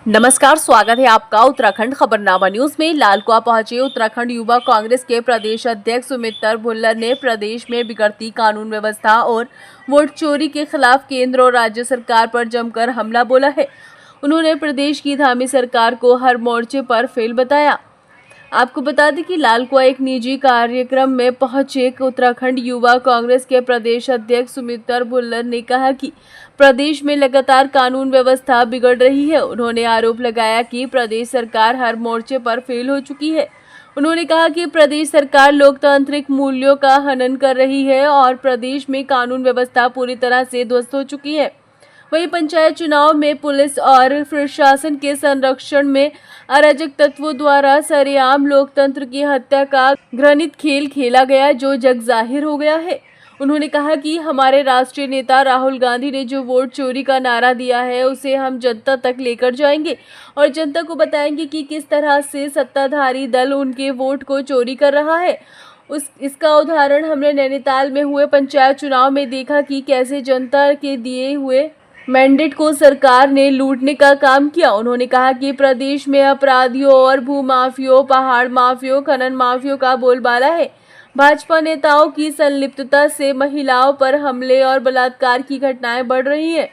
नमस्कार, स्वागत है आपका उत्तराखंड खबरनामा न्यूज में। लालकुआं पहुंचे उत्तराखंड युवा कांग्रेस के प्रदेश अध्यक्ष सुमित्र भुल्लर ने प्रदेश में बिगड़ती कानून व्यवस्था और वोट चोरी के खिलाफ केंद्र और राज्य सरकार पर जमकर हमला बोला है। उन्होंने प्रदेश की धामी सरकार को हर मोर्चे पर फेल बताया। आपको बता दें कि लालकुआं एक निजी कार्यक्रम में पहुंचे उत्तराखंड युवा कांग्रेस के प्रदेश अध्यक्ष सुमित्र भुल्लर ने कहा कि प्रदेश में लगातार कानून व्यवस्था बिगड़ रही है। उन्होंने आरोप लगाया कि प्रदेश सरकार हर मोर्चे पर फेल हो चुकी है। उन्होंने कहा कि प्रदेश सरकार लोकतांत्रिक मूल्यों का हनन कर रही है और प्रदेश में कानून व्यवस्था पूरी तरह से ध्वस्त हो चुकी है। वहीं पंचायत चुनाव में पुलिस और प्रशासन के संरक्षण में अराजक तत्वों द्वारा सरेआम लोकतंत्र की हत्या का घृणित खेल खेला गया, जो जग जाहिर हो गया है। उन्होंने कहा कि हमारे राष्ट्रीय नेता राहुल गांधी ने जो वोट चोरी का नारा दिया है, उसे हम जनता तक लेकर जाएंगे और जनता को बताएंगे कि किस तरह से सत्ताधारी दल उनके वोट को चोरी कर रहा है। इसका उदाहरण हमने नैनीताल में हुए पंचायत चुनाव में देखा कि कैसे जनता के दिए हुए मैंडेट को सरकार ने लूटने का काम किया। उन्होंने कहा कि प्रदेश में अपराधियों और भूमाफियों, पहाड़ माफियों, खनन माफियों का बोलबाला है। भाजपा नेताओं की संलिप्तता से महिलाओं पर हमले और बलात्कार की घटनाएं बढ़ रही हैं।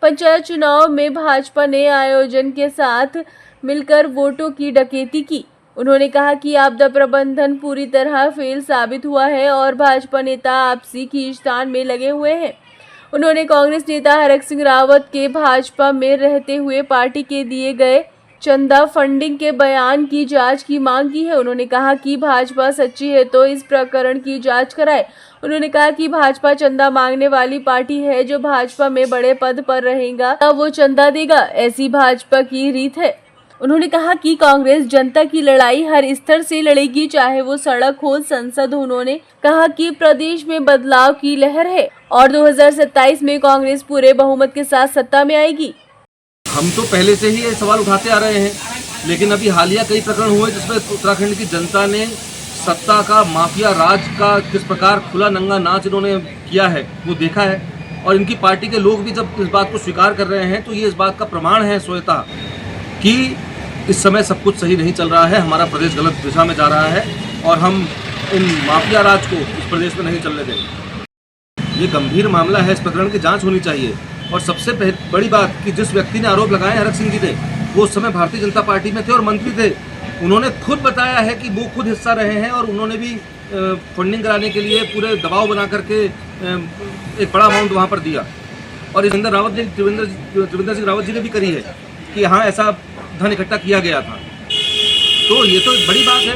पंचायत चुनाव में भाजपा ने आयोजन के साथ मिलकर वोटों की डकैती की। उन्होंने कहा कि आपदा प्रबंधन पूरी तरह फेल साबित हुआ है और भाजपा नेता आपसी खींचतान में लगे हुए हैं। उन्होंने कांग्रेस नेता हरक सिंह रावत के भाजपा में रहते हुए पार्टी के दिए गए चंदा फंडिंग के बयान की जांच की मांग की है। उन्होंने कहा कि भाजपा सच्ची है तो इस प्रकरण की जांच कराए। उन्होंने कहा कि भाजपा चंदा मांगने वाली पार्टी है। जो भाजपा में बड़े पद पर रहेगा तब वो चंदा देगा, ऐसी भाजपा की रीत है। उन्होंने कहा कि कांग्रेस जनता की लड़ाई हर स्तर से लड़ेगी, चाहे वो सड़क हो, संसद हो। उन्होंने कहा कि प्रदेश में बदलाव की लहर है और 2027 में कांग्रेस पूरे बहुमत के साथ सत्ता में आएगी। हम तो पहले से ही ये सवाल उठाते आ रहे हैं, लेकिन अभी हालिया कई प्रकरण हुए जिसमें उत्तराखंड की जनता ने सत्ता का, माफिया राज का किस प्रकार खुला नंगा नाच इन्होंने किया है वो देखा है। और इनकी पार्टी के लोग भी जब इस बात को स्वीकार कर रहे हैं तो ये इस बात का प्रमाण है स्वतः कि इस समय सब कुछ सही नहीं चल रहा है, हमारा प्रदेश गलत दिशा में जा रहा है और हम इन माफिया राज को इस प्रदेश में नहीं चलने देंगे। ये गंभीर मामला है, इस प्रकरण की जांच होनी चाहिए। और सबसे बड़ी बात कि जिस व्यक्ति ने आरोप लगाए हरक सिंह जी ने, वो उस समय भारतीय जनता पार्टी में थे और मंत्री थे। उन्होंने खुद बताया है कि वो खुद हिस्सा रहे हैं और उन्होंने भी फंडिंग कराने के लिए पूरे दबाव बना करके एक बड़ा अमाउंट वहाँ पर दिया। और त्रिवेंद्र सिंह रावत जी ने भी करी है कि हाँ ऐसा धन इकट्ठा किया गया था। तो ये तो एक बड़ी बात है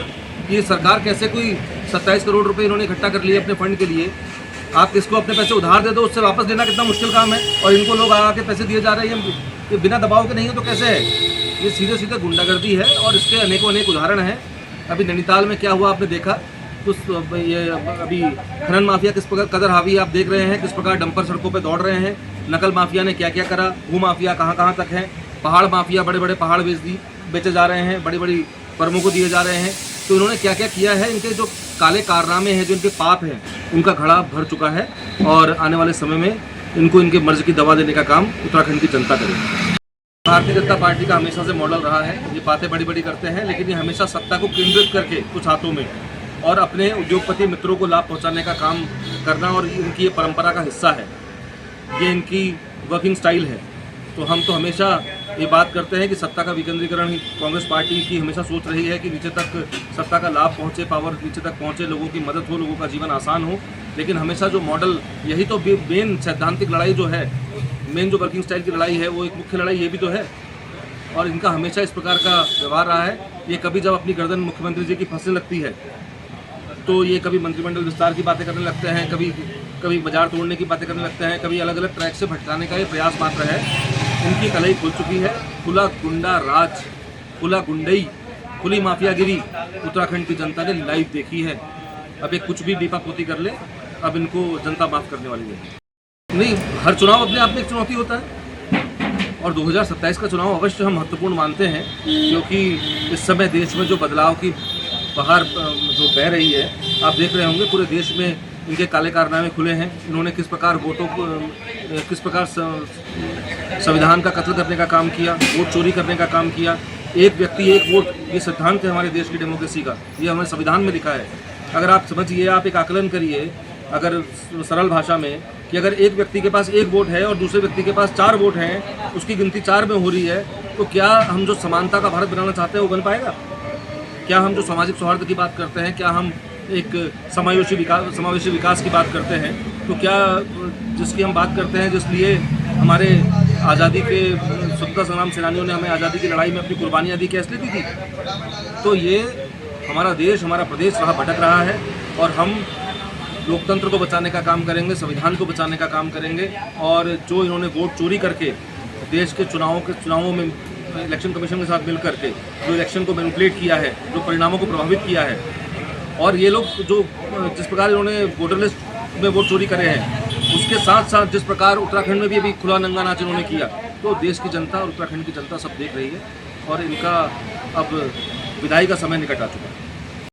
कि सरकार कैसे कोई 27 करोड़ रुपए इन्होंने इकट्ठा कर लिए अपने फंड के लिए। आप किसको अपने पैसे उधार दे दो, उससे वापस देना कितना मुश्किल काम है, और इनको लोग आके पैसे दिए जा रहे हैं। ये बिना दबाव के नहीं है तो कैसे है? ये सीधे सीधे गुंडागर्दी है और इसके अनेकों अनेक उदाहरण हैं। अभी नैनीताल में क्या हुआ आपने देखा, तो ये अभी खनन माफिया किस प्रकार कदर हावी आप देख रहे हैं, किस प्रकार डंपर सड़कों पर दौड़ रहे हैं। नकल माफिया ने क्या क्या करा, भू माफिया कहाँ कहाँ तक है, पहाड़ माफिया बड़े बड़े पहाड़ बेचे जा रहे हैं, बड़ी बड़ी फर्मों को दिए जा रहे हैं। तो इन्होंने क्या क्या किया है, इनके जो काले कारनामे हैं, जो इनके पाप हैं, उनका घड़ा भर चुका है और आने वाले समय में इनको इनके मर्ज की दवा देने का काम उत्तराखंड की जनता करेगी। भारतीय जनता पार्टी का हमेशा से मॉडल रहा है, ये बातें बड़ी बड़ी करते हैं लेकिन ये हमेशा सत्ता को केंद्रित करके कुछ हाथों में और अपने उद्योगपति मित्रों को लाभ पहुँचाने का काम करना, और इनकी ये परंपरा का हिस्सा है, ये इनकी वर्किंग स्टाइल है। तो हम तो हमेशा ये बात करते हैं कि सत्ता का विकेंद्रीकरण ही कांग्रेस पार्टी की हमेशा सोच रही है कि नीचे तक सत्ता का लाभ पहुंचे, पावर नीचे तक पहुंचे, लोगों की मदद हो, लोगों का जीवन आसान हो। लेकिन हमेशा जो मॉडल, यही तो मेन सैद्धांतिक लड़ाई जो है, मेन जो वर्किंग स्टाइल की लड़ाई है, वो एक मुख्य लड़ाई ये भी तो है। और इनका हमेशा इस प्रकार का व्यवहार रहा है। ये कभी जब अपनी गर्दन मुख्यमंत्री जी की फंसने लगती है तो ये कभी मंत्रिमंडल विस्तार की बातें करने लगते हैं, कभी बाजार तोड़ने की बातें करने लगते हैं, कभी अलग अलग ट्रैक से भटकाने का ये प्रयास मात्र है। इनकी कलई खुल चुकी है। खुला गुंडा राज, खुला गुंडई, खुली माफियागिरी उत्तराखंड की जनता ने लाइव देखी है। अब ये कुछ भी दीपापोती कर ले, अब इनको जनता माफ करने वाली है नहीं। हर चुनाव अपने आप में एक चुनौती होता है और 2027 का चुनाव अवश्य हम महत्वपूर्ण मानते हैं, क्योंकि इस समय देश में जो बदलाव की बहार जो बह रही है, आप देख रहे होंगे पूरे देश में इनके काले कारनामे खुले हैं। इन्होंने किस प्रकार वोटों को किस प्रकार संविधान का कत्ल करने का काम किया, वोट चोरी करने का काम किया। एक व्यक्ति एक वोट, ये सिद्धांत है हमारे देश की डेमोक्रेसी का, ये हमारे संविधान में लिखा है। अगर आप समझिए, आप एक आकलन करिए अगर सरल भाषा में कि अगर एक व्यक्ति के पास एक वोट है और दूसरे व्यक्ति के पास 4 वोट हैं, उसकी गिनती 4 में हो रही है, तो क्या हम जो समानता का भारत बनाना चाहते हैं वो बन पाएगा? क्या हम जो सामाजिक सौहार्द की बात करते हैं, क्या हम एक समावेशी विकास की बात करते हैं, तो क्या जिसकी हम बात करते हैं, जिसलिए हमारे आज़ादी के स्वतंत्रता संग्राम सेनानियों ने हमें आज़ादी की लड़ाई में अपनी कुर्बानियाँ दी, कैसे दी थी? तो ये हमारा देश, हमारा प्रदेश राह भटक रहा है और हम लोकतंत्र को बचाने का काम करेंगे, संविधान को बचाने का काम करेंगे। और जो इन्होंने वोट चोरी करके देश के चुनावों में इलेक्शन कमीशन के साथ मिल करके जो इलेक्शन को मैनिपुलेट किया है, जो परिणामों को प्रभावित किया है, और ये लोग जो जिस प्रकार इन्होंने वोटर लिस्ट में वोट चोरी करे हैं, उसके साथ साथ जिस प्रकार उत्तराखंड में भी अभी खुला नंगा नाच इन्होंने किया, तो देश की जनता और उत्तराखंड की जनता सब देख रही है और इनका अब विदाई का समय निकट आ चुका है।